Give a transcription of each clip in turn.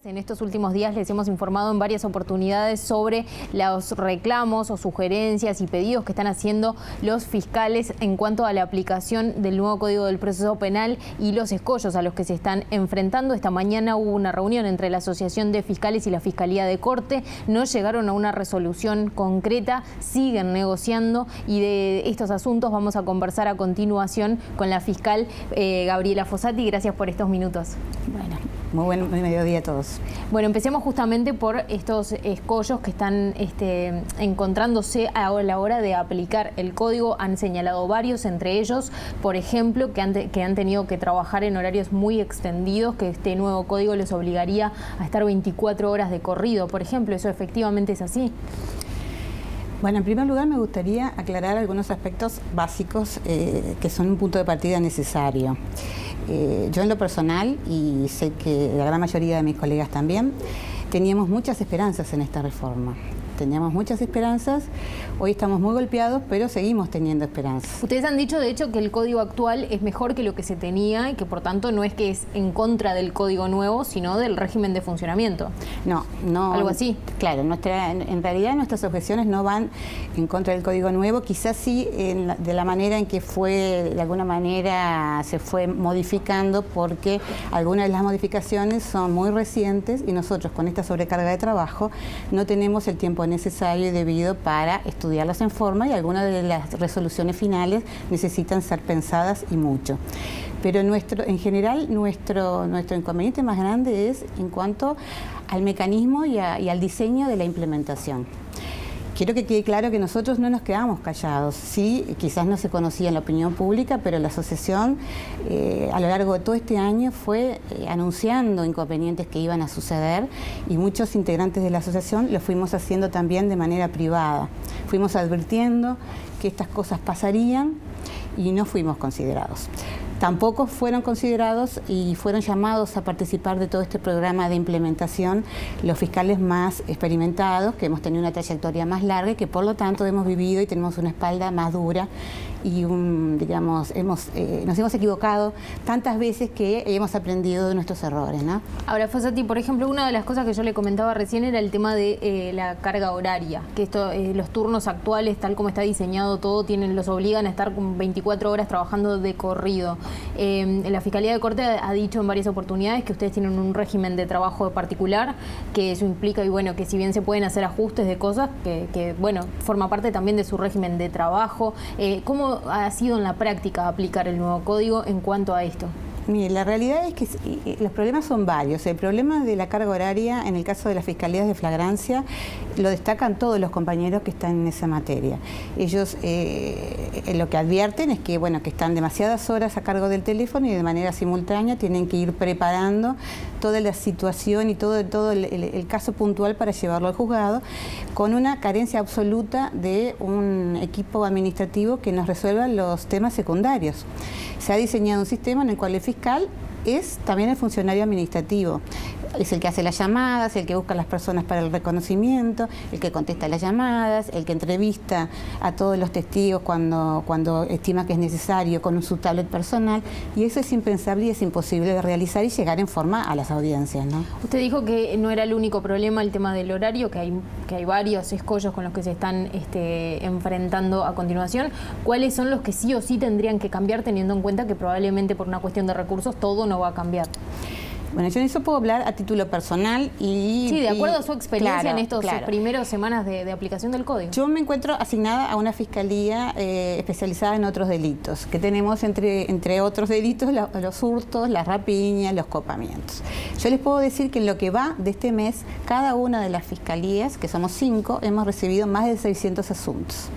En estos últimos días les hemos informado en varias oportunidades sobre los reclamos o sugerencias y pedidos que están haciendo los fiscales en cuanto a la aplicación del nuevo Código del Proceso Penal y los escollos a los que se están enfrentando. Esta mañana hubo una reunión entre la Asociación de Fiscales y la Fiscalía de Corte. No llegaron a una resolución concreta, siguen negociando, y de estos asuntos vamos a conversar a continuación con la fiscal Gabriela Fossati. Gracias por estos minutos. Bueno, muy buen mediodía a todos. Bueno, empecemos justamente por estos escollos que están encontrándose a la hora de aplicar el código. Han señalado varios, entre ellos, por ejemplo, que han tenido que trabajar en horarios muy extendidos, que este nuevo código les obligaría a estar 24 horas de corrido, por ejemplo. ¿Eso efectivamente es así? Bueno, en primer lugar me gustaría aclarar algunos aspectos básicos que son un punto de partida necesario. Yo en lo personal, y sé que la gran mayoría de mis colegas también, teníamos muchas esperanzas en esta reforma. Teníamos muchas esperanzas, hoy estamos muy golpeados, pero seguimos teniendo esperanzas. Ustedes han dicho, de hecho, que el código actual es mejor que lo que se tenía y que, por tanto, no es que es en contra del código nuevo, sino del régimen de funcionamiento. No. ¿Algo así? Claro, en realidad nuestras objeciones no van en contra del código nuevo, quizás sí de la manera en que fue, de alguna manera, se fue modificando, porque algunas de las modificaciones son muy recientes y nosotros, con esta sobrecarga de trabajo, no tenemos el tiempo necesario y debido para estudiarlas en forma, y algunas de las resoluciones finales necesitan ser pensadas y mucho. Pero en general nuestro inconveniente más grande es en cuanto al mecanismo y al diseño de la implementación. Quiero que quede claro que nosotros no nos quedamos callados. Sí, quizás no se conocía en la opinión pública, pero la asociación a lo largo de todo este año fue anunciando inconvenientes que iban a suceder, y muchos integrantes de la asociación lo fuimos haciendo también de manera privada. Fuimos advirtiendo que estas cosas pasarían y no fuimos considerados. Tampoco fueron considerados y fueron llamados a participar de todo este programa de implementación los fiscales más experimentados, que hemos tenido una trayectoria más larga y que por lo tanto hemos vivido y tenemos una espalda más dura y nos hemos equivocado tantas veces que hemos aprendido de nuestros errores, ¿no? Ahora, Fossati, por ejemplo, una de las cosas que yo le comentaba recién era el tema de la carga horaria, que los turnos actuales, tal como está diseñado todo, los obligan a estar con 24 horas trabajando de corrido. La Fiscalía de Corte ha dicho en varias oportunidades que ustedes tienen un régimen de trabajo particular, que eso implica, y bueno, que si bien se pueden hacer ajustes de cosas, que bueno, forma parte también de su régimen de trabajo. ¿Cómo ha sido en la práctica aplicar el nuevo código en cuanto a esto? Mire, la realidad es que los problemas son varios. El problema de la carga horaria, en el caso de las fiscalías de flagrancia, lo destacan todos los compañeros que están en esa materia. Ellos lo que advierten es que, bueno, que están demasiadas horas a cargo del teléfono y de manera simultánea tienen que ir preparando toda la situación y todo el caso puntual para llevarlo al juzgado, con una carencia absoluta de un equipo administrativo que nos resuelva los temas secundarios. Se ha diseñado un sistema en el cual el fiscal es también el funcionario administrativo. Es el que hace las llamadas, el que busca a las personas para el reconocimiento, el que contesta las llamadas, el que entrevista a todos los testigos cuando estima que es necesario con su tablet personal, y eso es impensable y es imposible de realizar y llegar en forma a las audiencias, ¿no? Usted dijo que no era el único problema el tema del horario, que hay varios escollos con los que se están enfrentando a continuación. ¿Cuáles son los que sí o sí tendrían que cambiar, teniendo en cuenta que probablemente por una cuestión de recursos todo no va a cambiar? Bueno, yo en eso puedo hablar a título personal y... Sí, de acuerdo a su experiencia, claro, en estas primeras semanas de aplicación del código. Yo me encuentro asignada a una fiscalía especializada en otros delitos, que tenemos entre otros delitos los hurtos, las rapiñas, los copamientos. Yo les puedo decir que en lo que va de este mes, cada una de las fiscalías, que somos 5, hemos recibido más de 600 asuntos.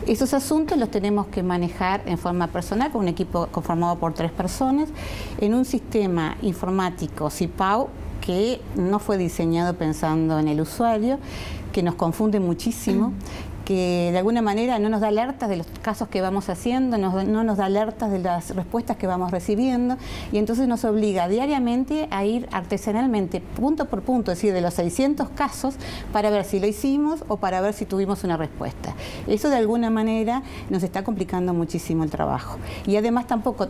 Esos asuntos los tenemos que manejar en forma personal con un equipo conformado por 3 personas en un sistema informático CIPAO que no fue diseñado pensando en el usuario, que nos confunde muchísimo, que de alguna manera no nos da alertas de los casos que vamos haciendo, no nos da alertas de las respuestas que vamos recibiendo, y entonces nos obliga diariamente a ir artesanalmente, punto por punto, es decir, de los 600 casos, para ver si lo hicimos o para ver si tuvimos una respuesta. Eso de alguna manera nos está complicando muchísimo el trabajo. Y además tampoco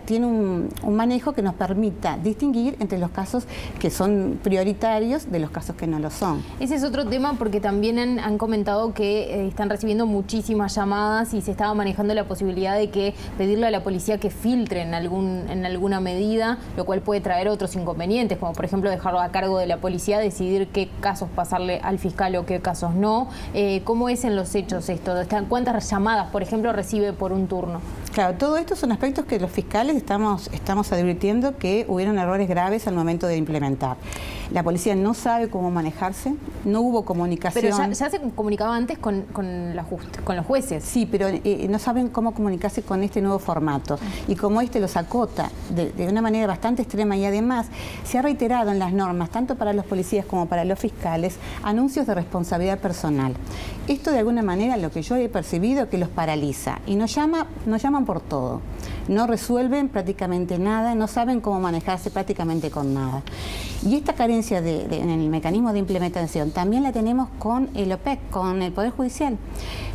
tiene un manejo que nos permita distinguir entre los casos que son prioritarios de los casos que no lo son. Ese es otro tema, porque también han comentado que están recibiendo muchísimas llamadas y se estaba manejando la posibilidad de que pedirle a la policía que filtre en alguna medida, lo cual puede traer otros inconvenientes, como por ejemplo dejarlo a cargo de la policía, decidir qué casos pasarle al fiscal o qué casos no. ¿Cómo es en los hechos esto? ¿Cuántas llamadas, por ejemplo, recibe por un turno? Claro, todo esto son aspectos que los fiscales estamos advirtiendo que hubieron errores graves al momento de implementar. La policía no sabe cómo manejarse, no hubo comunicación. Pero ya se comunicaba antes con los jueces. Sí, pero no saben cómo comunicarse con este nuevo formato. Y como los acota de una manera bastante extrema, y además se ha reiterado en las normas, tanto para los policías como para los fiscales, anuncios de responsabilidad personal. Esto de alguna manera lo que yo he percibido que los paraliza y nos llaman por todo. No resuelven prácticamente nada, no saben cómo manejarse prácticamente con nada. Y esta carencia en el mecanismo de implementación también la tenemos con el OPEC, con el Poder Judicial.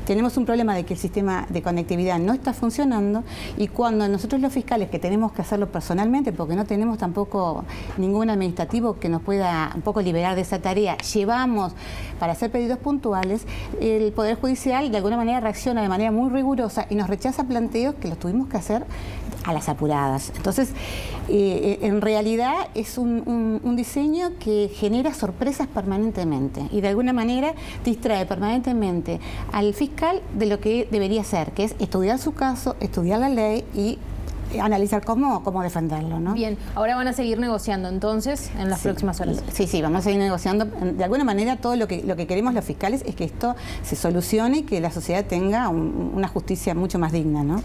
Tenemos un problema de que el sistema de conectividad no está funcionando, y cuando nosotros los fiscales, que tenemos que hacerlo personalmente, porque no tenemos tampoco ningún administrativo que nos pueda un poco liberar de esa tarea, llevamos para hacer pedidos puntuales, el Poder Judicial de alguna manera reacciona de manera muy rigurosa y nos rechaza planteos que los tuvimos que hacer a las apuradas. Entonces, en realidad es un diseño que genera sorpresas permanentemente y de alguna manera distrae permanentemente al fiscal de lo que debería hacer, que es estudiar su caso, estudiar la ley y analizar cómo defenderlo, ¿no? Bien, ahora van a seguir negociando entonces en las próximas horas. Sí, vamos a seguir negociando. De alguna manera todo lo que queremos los fiscales es que esto se solucione y que la sociedad tenga una justicia mucho más digna, ¿no?